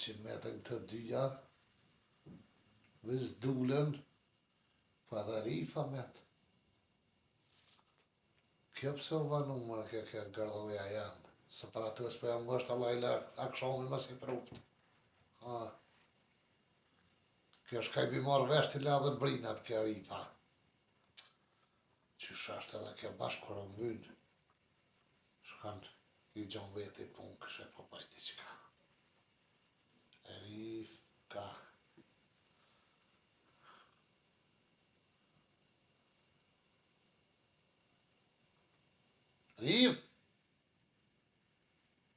500 metrën këtë dyja, veç dulen, pa dhe rifa met. Kjo pëse u vanu më kjo gërdoja janë, se për atës për jam gështë Allah akshomin më si pruft. Kjo shkaj bimar vesh të la dhe brinat kjo rifa. Qysh ashtë edhe kjo bashkë kërë mynë. Shkan i gjon veti punë këshe po bajti qka. Rifka. Rif?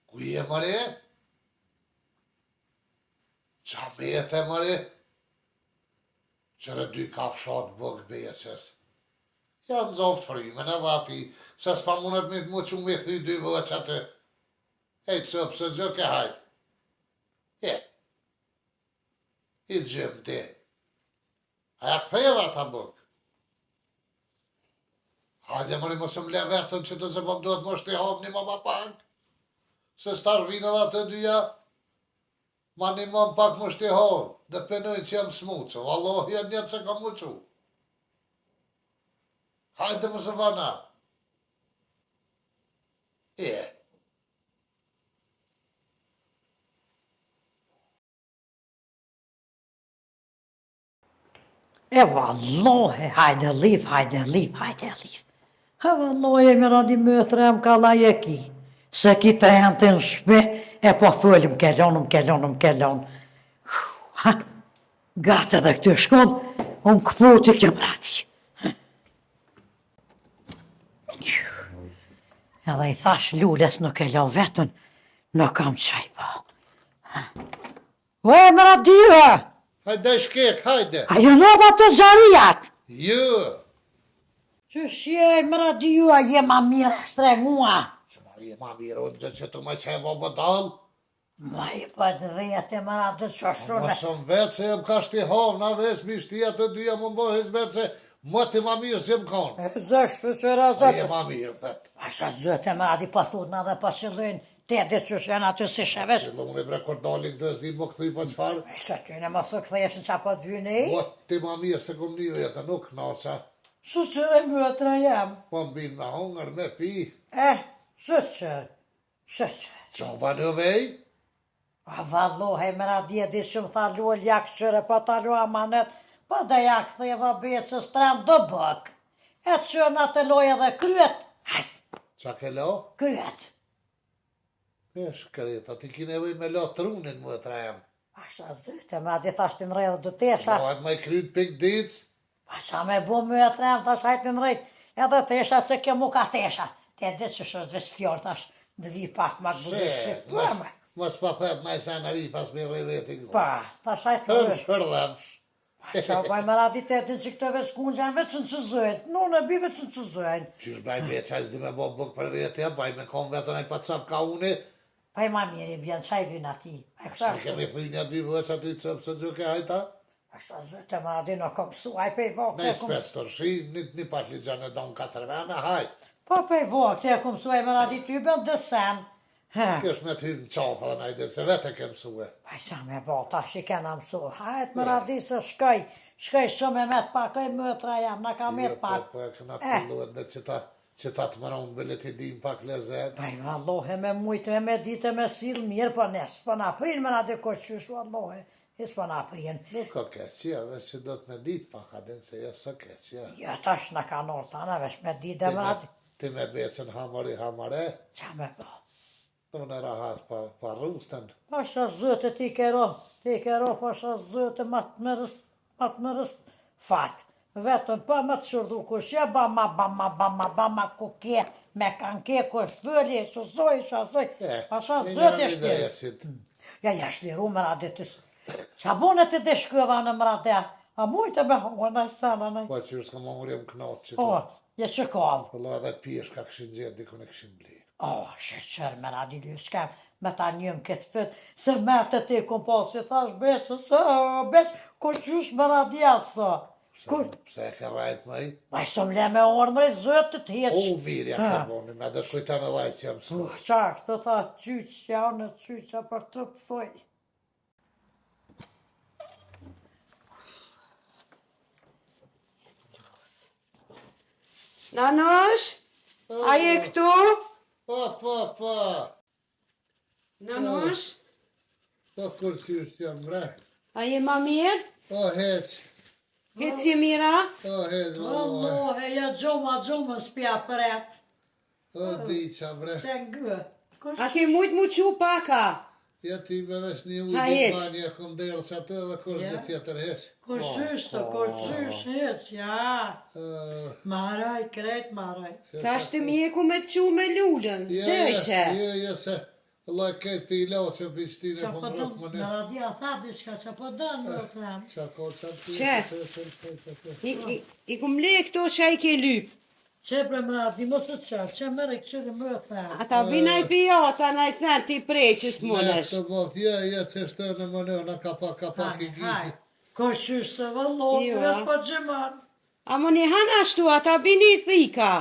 Ku je mëre? Qa mete mëre? Qëre dy kafshat bëgë beqes. Janë zonë frimën e vati, se s'pa mundet me të më që me thy dy vëq atë. Ejtë së pëse gjë ke hajtë. I të gjemë ti. A këtheva ta bëgë. Hajde mëri më së mle vetën që të zëpëm do të më shti havni më pak. Se s'tash vinë edhe të dyja, ma një më pak më shti havë. Dhe të penojnë që jam smucu. Allah, janë njëtë se ka muqu. Hajde më së vana. Vallahi, hajde liv. Vallahi, me radi mëtre më ka lajeki. Se ki të rejnë të në shpe, e po fëllim kellon. Gate dhe këtë shkon, unë këpu të kem rati. Edhe i thash lulles nuk e lo vetën, nuk kam qaj po. Vaj, më radive! Hajde shkek, hajde. A ju në dhe të gjarijat? Jo. Që shjej, më radive, je ma mire shtrengua. Je ma mirë, unë gjë që të më qevo më dalë. Ma i për dhejete më radë që shune. Më shumë vetë se jem ka shti havë, na veç mi shtia të dyja më mbohes vetë se më të ma mirë si më konë. Zështu që razët. Je ma mirë, vetë. Asha zëte më radi patutna dhe pa qëllin, te dhe që shenë aty si shevet. Qëllun e bre kur dalin të zdi më këthuj për qfarë. Se ty në mos të këtheshin qa po të vyni. Më të ma mirë se kom një jetë, nuk naqa. Su qërë mëtra jam. Po mbim me hongër, me pi. Su qërë. Qa vanë vej? A vallohe më radi e di shumë tha luë ljak qërë, pa ta luë amanet, pa dhe jak theva betë që strem do bëk. E të qërë në të loj edhe kryet. Qa ke lo? Kryet. E shkreta, ti kine vej me lo trunin më të rajem. Asha dhyte, më radi thashtin rejë dhe tesha. Lohet me kryt pik ditës? Pa qa me bu më të rejë, thash hajtin rejt, edhe tesha që ke mu ka tesha. Te dhe që shështë dhe fjorë, thash dhi pak ma të budishë. Mos pa thet na i sa në rifas me rejvetin. Pa, thash hajtin rejt. Shërdhemsh. Pa qa baj më radi të etin që këtëve s'kunxan veç në cëzojt, në bi veç në cëzojt. Qysh baj me qaj s'di me bo buk për rejtja, baj me kom vetën e pa cëp ka une. Pa i ma mirë i bjen, qaj vina ti. Sa kemi thynja dy vëq aty cëp se gjuke hajta? Asha zëte më radi në kom su, aj pe i vok. Ne spec të rshi, një pas ligja në donë 4 vene, hajt. Pa pe i vok, te kom su, aj më radi ty ben dësen. Kështë me ty në qafë dhe najde, se vete ke mësue. Pa qa me bo, ta shi kena mësu. Hajt më radi se shkaj shumë e met pak, e mëtra jam, na ka met pak. Po e këna kulluet dhe që ta të mëron bëllet i dim pak lezet. Pa i vallohe me mujtë, me ditë, me sil mirë, po nes, po na prinë më radi koqysh, vallohe. Jes po na prinë. Nuk o keqja, veç që do të me ditë fakadin se jesë o keqja. Ja, tash në ka nërë tana, veç me ditë dhe më radi. Ti me becën hamare? Qa me bo? Të në rahat pa rusten. Pa shë zëtë ti kero, pa shë zëtë matë më rës fatë. Vetën pa më të shurdu kushja, bama kuke, me kanke kush vëri, shazoj. Pa shë zëtë e shtirë. Ja, shtiru më radi të së. Qa bune të dhe shkëva në mrate, a mujtë me hongë në sana në. Po që s'ka më murim knatë që të. Je që kavë. Po edhe pjesh ka këshin gjithë, dikon e këshin bli. Shëqër me radi ly, s'kem me ta njëm këtë fëtë, se me të ti kom pasi, thash besë, ko qysh me radi asë. Se e ke rajt më i? Pa i sëm le me orë mëri zëtë të heqë. Mirja ka boni, me dhe kujta në vajtë që jam së. Qa është të tha qyqja, në qyqja për të pëthoj. Nanush, a je këtu? Pa. Nanush, Po kur qysh jam bre? a je ma mirë? O heq. Hec je mira? O heq valloj. Allohe, ja gjoma spja pret. O diqa bre. Që ngë. A ke mujt mu qu paka? Ja ti me vesh një Ha, ujë heq. banja kom derë që atë dhe kur Ja. gjë tjetër heq. Koqysh, hec, ja. Maraj, kret maraj. Ta shtë mjeku me qu me lullën, zdeshe. Jo, se Allah këtë filo që pistine Qa po po më dënë, rëk më në në. radia tha diçka, qa po dënë, më them. Qa ko qa të Që? I kum le këto që a i ke lyp. Që pre më radi, mos të qatë, që mërë i këshyri më them. Ata vina i pijaca na i sen ti prej që Ne s'monesh. të bot, ja që shtë në më në ka pak i Haj, gjithi. koqysh se vëllohë, Jo, vesh a? po gjemar. A më një han ashtu, ata bini i thika.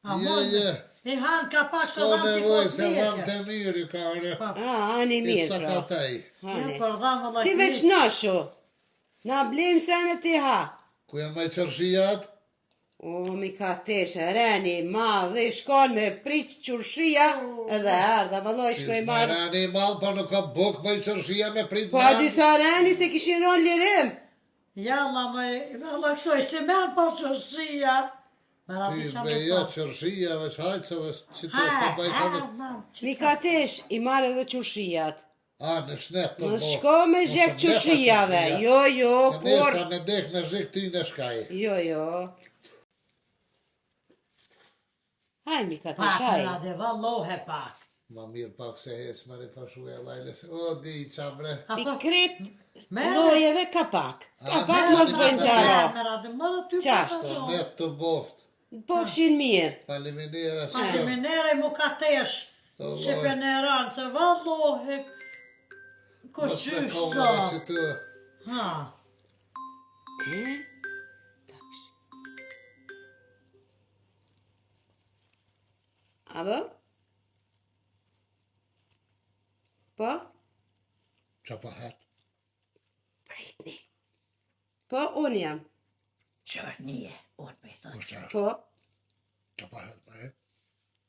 A Je, mund, je. i han ka pak sa Ko dham t'i nevoj se kotë dham mjekë. të mirë ka në. A, ani I mirë, sa pra. ka taj. Ja, Hani. për dham vëllaj Ti veç nashu. Na blem se në ti ha. Ku janë me qërshijat? O, mi ka teshe, reni, ma dhe shkon me prit qurshia, edhe ardha, vëlloj shkoj marë. Rani malë, pa nuk ka buk me qërshia me prit Po a disa reni se kishin ron lirim. Ja, la më, vëllaj kësoj, si merë pa qërësia. Më radi Ti qa be më jo pa. qërshia, veç hajtë se dhe që të Ha, përbaj ha, kanë. dham, Mi ka tesh, i marë edhe qurshijat. A, në shnet të Në bo. shko me zhek qurshijave. Jo, jo, Se kur. nesra me dek me zhik ty në shkaj. Jo, jo. Haj, mi ka Pak tesh, më haj. radi, vëllohe pak. Ma mirë pak se hec më rifashu e lajle se, o, di qa bre. I kret Me- lojeve ka pak. Ka A, pak me- mos bëjnë zaro. Më radi, më dhe ty Qashtë. pa Po net të boft. Po fshin mirë. Faleminera Pa shumë. minere mu ka tesh. Allah. Që për në ranë, se vëllohe. Mos me Koqysh kohëve që sa. të. Ha. Alo? Po? Qa pa het? Pritni. Po, unë jam. Qërë nije, unë me i Po thënë. qa është? Po? Qa pa het më het?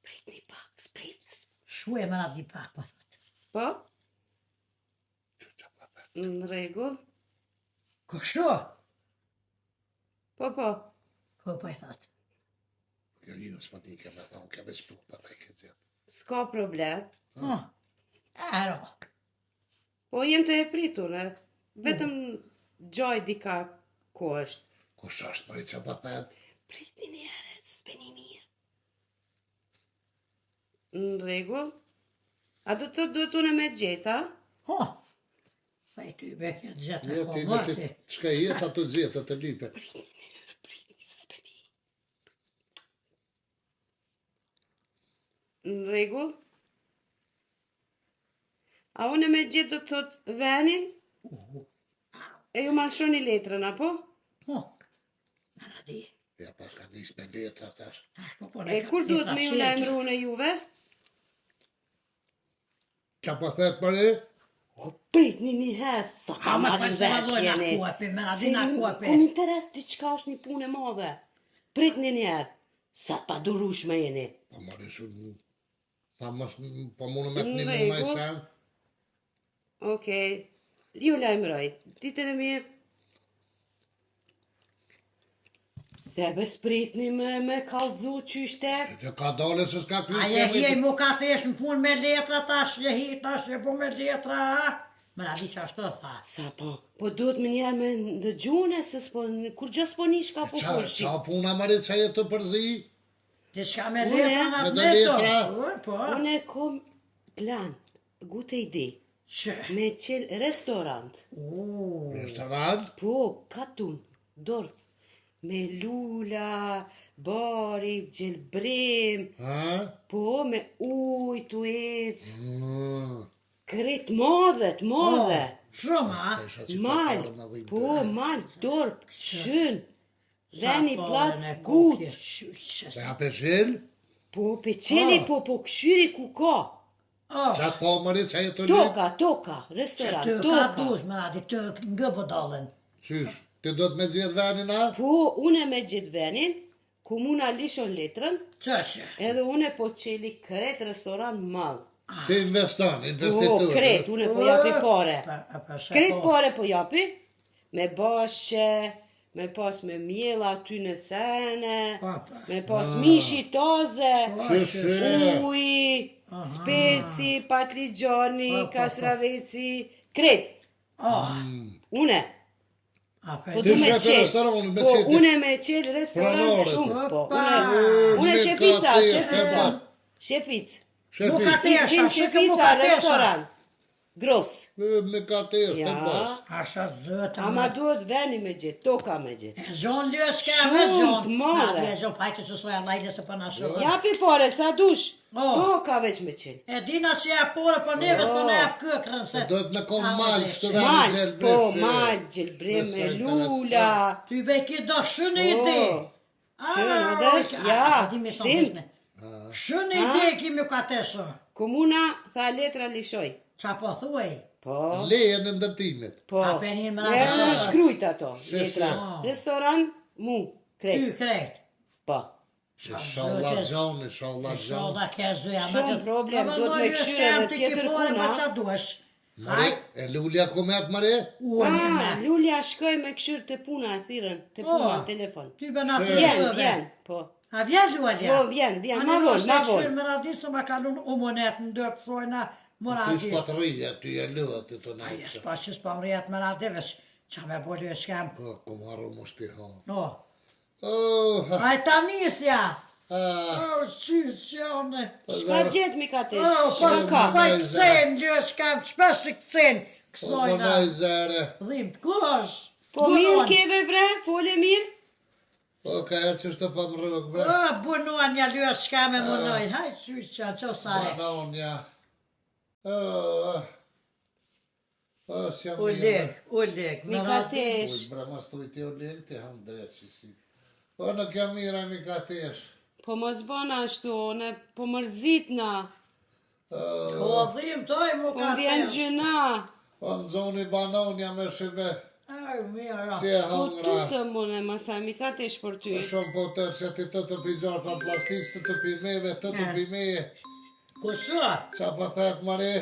Pritni pak, s'prit. Shue më radi pak, po thëtë. Po? Qa pa het? Në regull? Kështu? Po, po. Po, po i thëtë. Jo, një s'ma di ke me thonë, ke me spuk pa të ke gjithë. S'ka problem. Ha. Ero. Po, jem të e pritur, e. Vetëm gjoj dika ko është. Kush është mëri qa pa het? Pritni një herë, s'peni mirë. Në regull? A do të thot duhet unë me gjeta? Ha. Pa i ty beke të gjithë e Jeti në komati. të qka jetë ato gjithë të lipe. Pritni, s'peni. Në regull? A unë me gjithë do të thot venin? E ju malshoni letrën, apo? Ha. Më radi. Ja pas ka nis me letra tash. Tash po po E kur duhet me ju lajmëru në juve? Qa pa het mëri? O, pritni një herë, sa Ha, ka më marrë falë se më vesh dojnë jeni. akuapi, më radi Se në kom akuapi. interes diçka është një punë e madhe. Pritni një herë, sa të pa durushme jeni. Pa mëri shumë. Pa mos, pa mune me të një Në mu ma i rregull. sen. Okej, ju lajmëroj, ditën e mirë. Se bes pritni me kallëzu qyshte. Që ka dole se s'ka A pysë je hjej mu ka të esh në punë me letra tash, je hi tash, je po me letra, ha? Më radi që ashtu tha. Sa po duhet më njerë me ndëgjune, se s'po, kur gjë s'po një shka po përshi. Qa puna mëri qa jetë të përzi? Diçka me Une, letra në me atë do letra? Po, Unë e kom plan, gute ide, që? me qel restorant. Restorant? Po, katun, dorë, me lula, bari, gjelbrim, Ha? po, me ujë, tu ecë, Mm. kret madhe, Shumë, ha? mal, po, mal, dorë, shën, veni plac, gut, Se hape shil? po, peqeli, po, këshyri ku ka, Qa ka mëri qa jetë të lip? toka, Që restorant, të ka toka. dush, më radi, të ngë po dalën. Qysh? Ti do të me gjithë venin a? Po, unë me gjithë venin, Komuna lishon letrën, Qëshë? edhe une po qeli Kret restoran mall. Ti investon, Po, investitur. Kret, une po japi pare. Kret po. pare po japi, me bashqe, me pas me mjela aty në sene, Pa, pa. me pas mishi taze, Shë. uj, speci, patligjani, Pa, pa, pa. kastraveci, Kret, une. Po Ti du me shef e qelë, restoranin me po qelë. une me qelë restoran Pranore, shumë, po, Opa. une Me shefica, kate, shefica, e shefic, Shefi, Buka- Tin shefica buka tesha. restoran, gros, me kater, të ja, pas. Asha zëtë. ama duhet veni me gjithë, toka me gjithë. E zonë lësë ka Shumë me zonë. të madhe. Na, zonë pajtë që soja lajle se për nasë. Japi pare, sa dush, Oh. toka veç me qenë. E dina si e pore për neves për ne e këkrën se. Do të me kom malë kështu Mal, veni Mal, zelë po, bëshë. mal, gjelbrem, Nëse me interesant. lula, Ty be ki do shënë Po. ide. Shënë ide, ja, shtim. Shënë ide kimi ka tesë. Komuna tha letra lishoj. Qa po thuaj? Po, Leje në ndërtimit. po, A, penin më me radhë. në shkrujt ato, She, letra. she. Restoran, mu, Ty Kret, krejt. po. Inshallah gjon, inshallah gjon. Shoda ke zëja. Shumë problem, do të me këshyre dhe tjetër puna. Qa duesh? Mare, e lulja kumet mare? Unë me. Lulja shkoj me këshyrë të puna e thirën, të puna në telefon. Ty be na të Vjen, vjen. vjen, po. A vjen lulja? Po, vjen, ma vonë, ma vonë. Më radisë më kalun u monet në dërë pësojna më Ty radisë. s'pat rrija, ty e lëdhe të të Ai, nëjtë. s'pa që s'pa më rjetë më radivesh. Qa me boli e shkem. Po, ku marru mu shtiha. No. Oh, ha, Ai ta nisja. ha. O, qytë që janë. Shka gjetë mi ka të O, shka ka? pa i këcen, gjë shkem, shpesh i këcen. Po, Kësojna. nëj zere. Dhim, klosh. Po mirë keve bre, fole mirë? Po, ka herë që shtë pa më rrëgë, bre. O, bunuan një lyë shkem e munoj. Haj, qytë që janë, që sare. Banon, ja. Oh, oh, s'jam U lek, u lek. Mi ka tesh. Ujë, bre, mas të ujti u lek, ti ham drejtë që si. Po, në kja mira mi ka tesh. Po mos bëna ashtu, ne po mërzitna, O, dhim, toj mu po ka vjen tesh. gjëna. Po, më zoni banon, ja me shive. Ai, mira. Si e Po hangra. tutë mune, masa mi ka tesh për ty. Shumë po tërë që ti të pi gjarë pa plastik, të pi meve, të pi meje. Kusho? Qa pa thetë mare?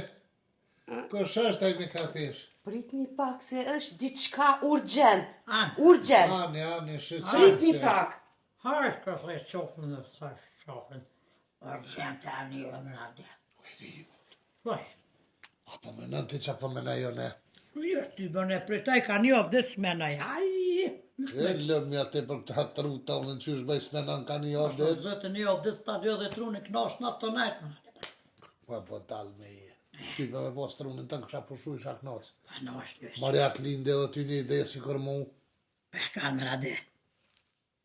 Kush është ai mi ka tesh? Pritni pak se është diçka urgjent. An. Urgjent. Ani, shqyqe. Pritni pak. Hajsh për të qofën dhe të qofën. Urgjente a një e më radhe. Foj. Apo me nën ti qa po me në jo ne? Jo, ty bën e pritaj ka një ofdit smenaj. Aj. E lëmë ja ti për të hatë ruta, unë në qysh bëj s'me nën ka një Ashtë ordet. zëtë një ofdit stadio dhe truni knash në të najtë. Po talë me je. Ty me pos trunin të kësha pushu isha knas. Pa në është lësë. Marja të linde dhe ty një ide si kër mu. Per kanë më radhe.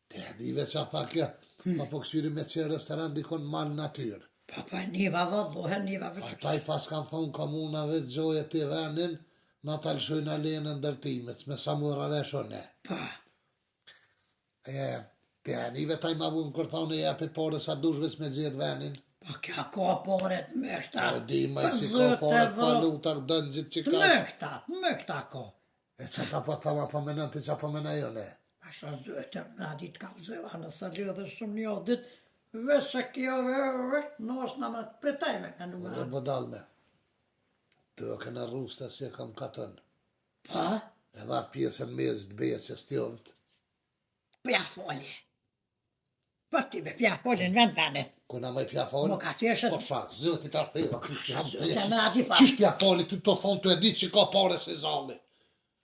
Te dive qa pak ja. Ma po kësyri me që restoran dikon mal natyrë. Pa niva vëllohen, niva vëtë. Ata i pas kam thonë komunave të gjoje të venin, na të lëshojnë alene ndërtimet, me sa murave shone. Pa. Te anive taj ma vunë kër thonë e japi pore sa dushve s'me gjithë venin. Pa kja ka poret me këta. E di ma i si ka Zëtë pore vë- pa lutar dëngjit që Me ka. këta ka. E që ta po thama po menën ti qa po menën jo ne. Ashtë zëtë më radit ka zëva në së lidhë shumë një dit. Vese kjo vërët, në është në më të pritajme me në më Dhe më dalme. Të këna rusta si e kam katën. Pa? Edhe atë pjesën mes të beje që stjovët. Pja folje. Po ti be pja folje në vend vene. Kuna me pja fali? Mo ka tjeshet. Po qa, zëti ta theva, Zëtë më radit pa. Qish pja fali, ty të thonë të e di që ka pare se zali.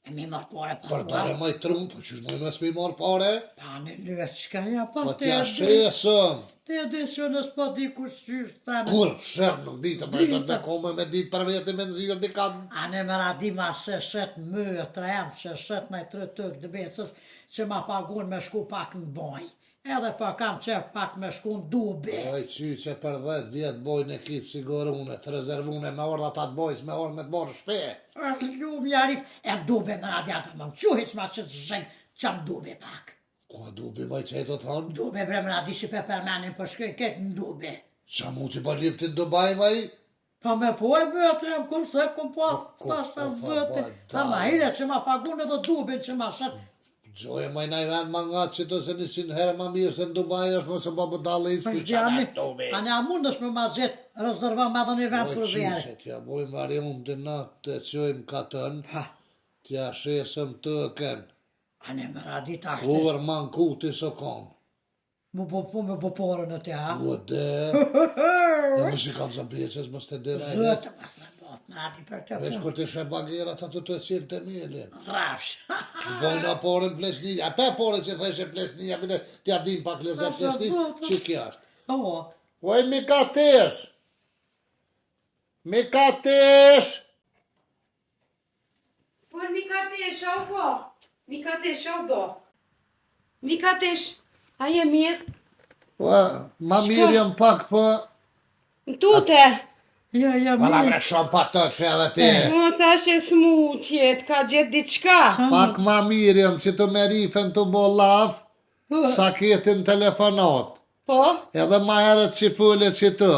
E mi marë pare pa Për pare maj trumë, po qish moj nësë mi marë pare? Pa në lytë shka ja pa Po te t'ja di. shesëm. Te di që nësë pa di kush qysh tane. Kur, shërë nuk ditë, për të me kome me ditë për vete me nëzirë di kanë. A ne më radit ma se shet mëë të remë që shet në i të tëk dë becës që ma pagun me shku pak në boj. Edhe pa kam që pak me shku në dube. Oj, që për 10 vjetë bojnë e kitë sigurune, të rezervune me orë atat bojës, me orë me të borë shpe. Lumë jarif, e më dube më radjata më quhic ma që të zheng që më dube pak. Ku dubi maj që e të thonë? Dube bre më radit që pe përmenin për shkoj këtë në dube. Qa mu t'i pa liptin të baj maj? Pa me po e bëtë e më kurse kum pas Po, pas po, të po, zëti. po, Ta ma hile që ma pagun edhe dubin që ma shet. Gjoj ma i vend ma nga që të se 100 herë ma mirë se në Dubai është mëse më bëdallë i s'ku që në tobi. A ne a mund është me ma gjithë rezerva me dhe një vend për vjerë. Që t'ja bojmë varion të natë të qojmë katën, t'ja shesëm të kënë. A ne më radit ashtë. Uër man kuti së konë. Mu me poporën e të ha. U dhe, e më si kanë zëmbeqës, më së të dira e Zëtë më së bot, më radit për të veç punë. kur të shë bagerat atë të cilë të milin. Rafsh. Bojnë a porën plesnija, pe porën që thëshe plesnija, bine t'ja dim pak lezet plesnija, që kja është. O, Oj, mi ka tesh! Mi ka tesh! Po Mikatesh, au po. Mikatesh, au do. Mikatesh, a je mirë? Ua, ma mirë jam pak, po... Në tute. ja, Vala mirë. bre shumë pa të që edhe ti. Mo thashe smutjet, ka gjetë diçka. Pak ma mirë jam që të me rifen të bo laf, sa ketin telefonat. Po, Edhe ma herët që fullet që të.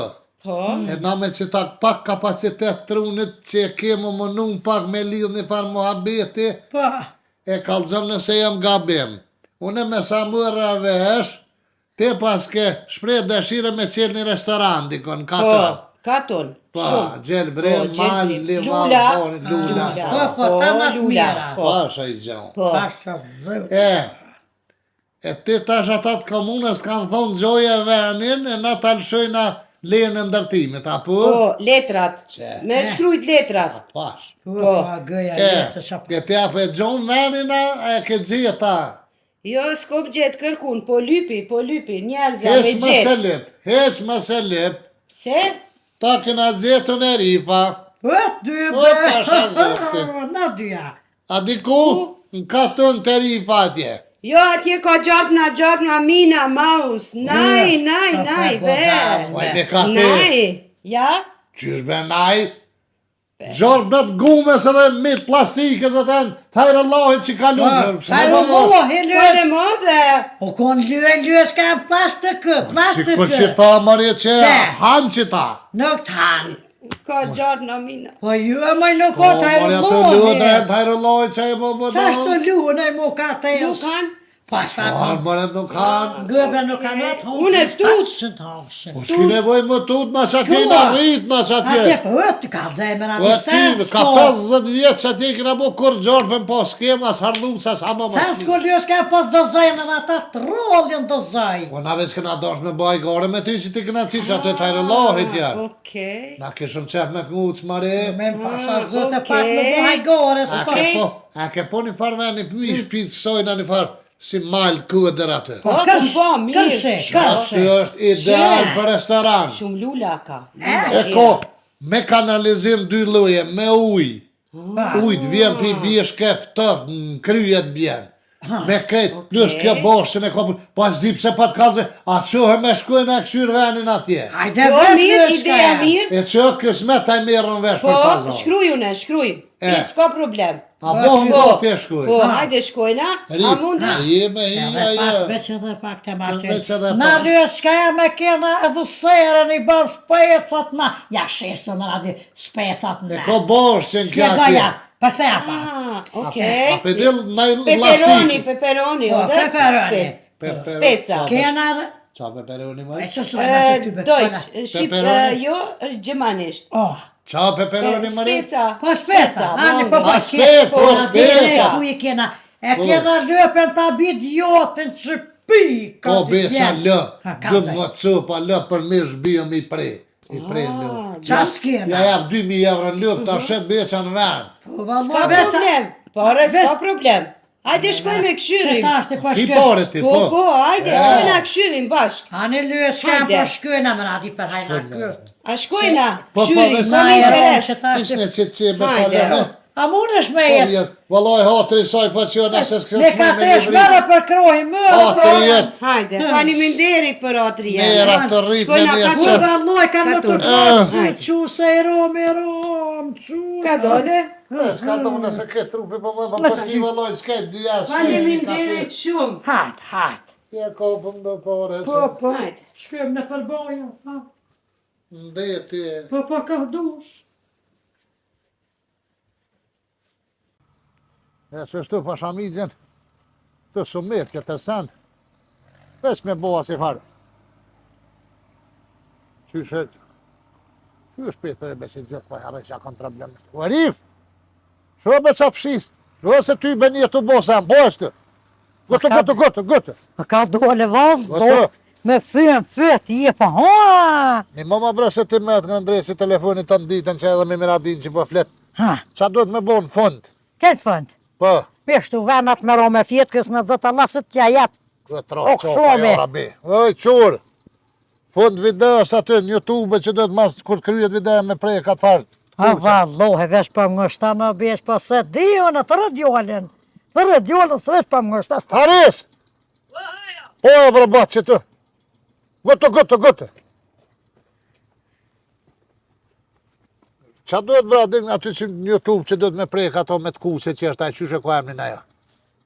po. E na me që tak pak kapacitet trunit që e kemë më nun pak me lidh një farë muhabeti, Pa, e kalzëm nëse jam gabim. Une me sa mërra vesh, te pas ke shprej dëshire me qelë një restoran dikon, Po, katër. katon. Pa, Shumë. gjelë bre, Po, mal, gjelë, lival, lula. boni, lula. po, ta më të lula. mira. Po, Pasha i gjonë. po. Pasha zëtë. E ti tash atat komunës kanë thonë gjoja venin, e na talëshojna lejën e ndërtimit, apo? Po, letrat. Që? Me shkrujt letrat. Pash. Po, gëja jetë që Ke ti apë e gjonë venina, e ke gjitha. Jo, s'kom gjetë kërkun, po lypi, njerëza me Hes më se gjetë. lip, hes më se lip, Se? ta kena gjetën e rifa. Po, dy Po, pasha zoti. Na dyja. A diku? Në katën të rifa atje. Jo, atje ka gjopna, mina, maus, naj, be. Oj, me ka te. Naj, ja? Qysh be naj? Gjorë në të gumes edhe mit plastike dhe ten, thajrë Allahit që ka lumë. Sajrë mo, Po hilës. dhe modhe. O kon lyë, s'ka plastikë, Shiko që ta mërje që Që? hanë që ta. Nuk të hanë. Ka gjopna, mina. Po ju e moj nuk o të Mërja të luë drejt, thajrë Allahit që e më më Qa shtë luë në i mu ka të Nuk kanë? Pa shfa Ah, kanë. mërë nuk hanë. Gëbe nuk kanë atë honë. Unë e tut. Shë të honë. Po s'ki nevoj më tut në që atje S'ka. në rrit në që Atje atje. po të ka zemër Po atë atje, ka 50 vjetë që atje kena bo kur gjorëpën po skema, s'hardu sa sa më Sa s'ko lyë s'ka pas dozojnë edhe ata trollin dozoj. Po na veç kena dosh me baj gore me ty që ti kena qitë që atë e tajrë Allahit janë. Okej. Na kishëm qef me t'nguc mare. Me më pasha zëtë okej. pak me bëhaj gore se pa. A ke po një farë veni pëmish pitë sojna një farë si malë kuëdër atë. Po, këm po, mirë. Kërse, Kjo kërse. është ideal për restoran. Shumë lula ka. E ko, me kanalizim dy luje, me uj. Ujt vjen pi bje shkef tëf, në kryet bjen. Me këtë, plus kjo boshë që me kopër, pas di pse pat kalze, a qohe me shkojnë e këshyrë venin atje. Hajde Po, vetë mirë, lyë ideja s'ka. mirë. E që kësmet taj mirën vesh Po, për pazar. shkruj une, shkruj. S'ka problem. A po më të shkoj. Po, hajde shkojna. A mundesh? Jeme hi, Edhe pak, ajo. veç edhe pak të Veç edhe mashtë. Na pak. lyë s'ka ja me kena edhe serën i bërë specat na. Ja shesë më radi specat na. E ko boshë që në kja Spjegoja, atje. për këtë ja pa. Ah, A okej. pedil në Peperoni, lastik. peperoni, Po, ode? peperoni. Spec- Speca. Kena edhe... Qa peperoni E më? që su e nëse ty betë. Deutsch, shqip, Peperoni? jo, është gjemanisht. Oh, Qa peperoni më? Speca. po speca, ani po bravo. po spec, po, speca. Ku i kena, e kena lëpen të abit jotën që pi. Po beqa lë, Ka dë zaj. më cupa lë për mish bijëm i pre. I pre lë. Qa s'kena? Ja jam 2000 euro në lëp, ta shet beqa në vend. S'ka problem. Pare, s'ka problem. Hajde shkoj me Që këshyrim. ta është i po Ki shkë. pare ti, Po, po. hajde, shkojna këshyrim bashk. Ani lyë s'ka Hajde. po shkëna më radi për hajna këft. A shkojna, Po, këshyrim, vesh- s'ka Na një e ronë interes. që ta është Ishne që që be Hajde. pare me. A mund është me Po jetë? jetë, vëllaj hatri saj po që nëse s'kështë Me ka me tesh libri. mërë për krohi, mërë Hatri për... jetë, Hajde, faleminderit për atri mera jenë. të rrit me Shkojna një katër. Kur që. valloj ka më të Katun. pasë, Hajde. që se i rom, që... Ka dole? S'ka të më nëse këtë trupi po më po s'ki vëllaj, s'ka dy jasë. Faleminderit shumë. Hajt, hajt. Ja kopëm do pare, Po, Hajde. shkëm në përboja, ha. ndeti e. Po, ka dush. E që shtu pashamigjen, Të sumet, që të sen. Vesh me boha si farë. Qyshe shpetër e besin gjithë, pa jarë që ja kanë problem. U Arif! Shro me qa fshis. Shro se ty be një të bosa, po është. Gëtë. Më ka dole vallë, Gëtë. me këthyën fyt, je pa ha! Një mama bre se ti met nga ndresi telefonit të nditën që edhe me miradin që po flet. Ha, Qa duhet me bo në fund? këtë fund. Po, Pishtu venat me ro me fjetë, kësë me zëtë lasit tja jetë. këtë O, roqo, shumë. pa rabi. Oj, qurë. Fund videos aty në YouTube që duhet mas kur kryet video me prej ka të farë. A vallohe, vesh për më ngështa në besh, për se di unë të radiolin. Të radiolin së vesh për më ngështa. Haris! Po, e vërbat që të. Gëtë. Qa duhet bra din aty që në YouTube që duhet me prej ato me të kuse që është ajë qyshe ku emnin ajo?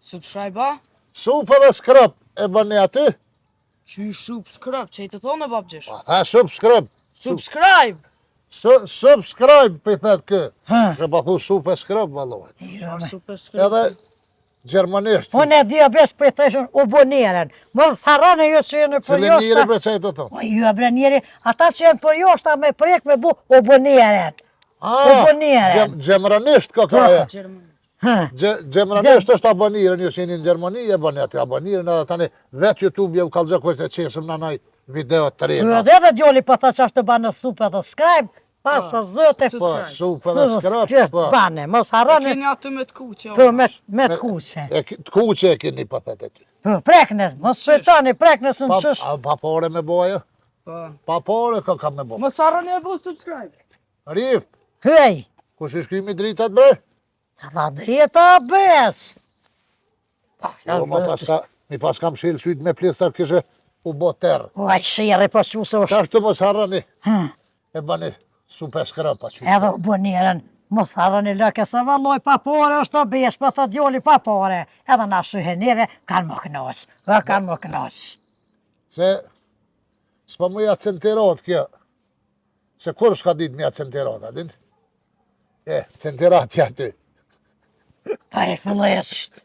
Subscribe-a? Supë dhe skrap e bëni aty? Qysh subscribe, që i të thonë e babgjish? Pa, tha subscribe. Subscribe! Subscribe për i thëtë kë. Ha. Që pa thu supë e skrap, valohet. Subscribe. Edhe gjermanisht. Unë e dhja besh për i thëshën u boneren. Më sarane ju që jenë për Cile njëri joshta. për që i të thonë? O ju e bre njeri, ata që jenë për joshta me prek me bu u boneren. Gjemranisht ka kaja. Gjermani. Gjemranisht është aboniren, ju që jeni në Gjermani, e bëni aty aboniren, edhe tani vetë YouTube ju kalëzë kështë e qesëm në naj video të Ju rejna. edhe dhe djoli për tha që ashtë të banë supë edhe skrajbë, pasë zëte, Po, supë dhe skrap, po. banë, mos harani Keni atë me të kuqe. për me të kuqe. Të kuqe e keni për të të ty. Për preknes, mos shëtani preknes në qësh. Pa pore me boja? Po. Pa pore ka me bo. Mos harroni e bu subscribe. Rif, Hej, kush ish kimi dritat bre? dha drita bes. Jo, mi pas kam shilë syt me plestar kishe u bo terë. O, aj shire për që se Qa është të mos harrani? Hm. E bëni supe skrapa që. Edhe u boneren, mos harani lëke se valloj pa pore është të besh, për thë djoli pa pore. Edhe na shyheneve, kanë më kënos, kanë më kënos. Se s'pa mu ja centerat kjo. Se kur s'ka dit me ja centerat, adin? Centerat ja ty. Pa e fillesht.